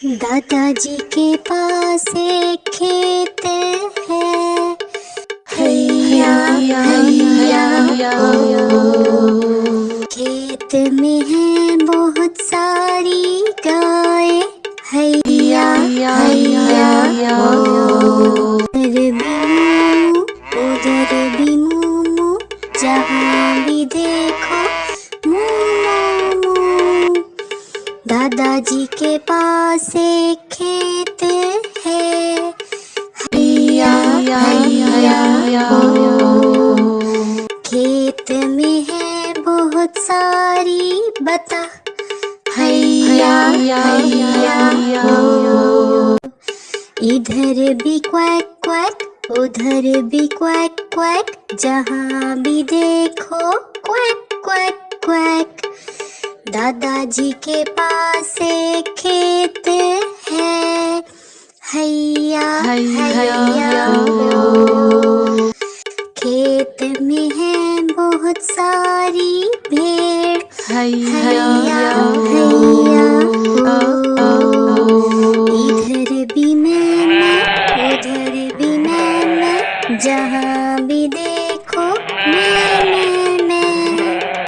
दादाजी के पास एक खेत है, हैया हैया हो। खेत में है बहुत सारी गाय, हैया हैया हो। उधर भी मूमू, जहाँ भी देखो मूमू। दादाजी के पास एक खेत है, हैया हैया हो। खेत में है बहुत सारी बता, हैया हैया हो। इधर भी क्वैक क्वैक, उधर भी क्वैक क्वैक, जहाँ भी देखो क्वैक क्वैक क्वैक। दादाजी के पास एक खेत है, हैया हैया हो। खेत में है बहुत सारी भेड़, हैया हैया हो। इधर भी मैं, उधर भी मैं, जहाँ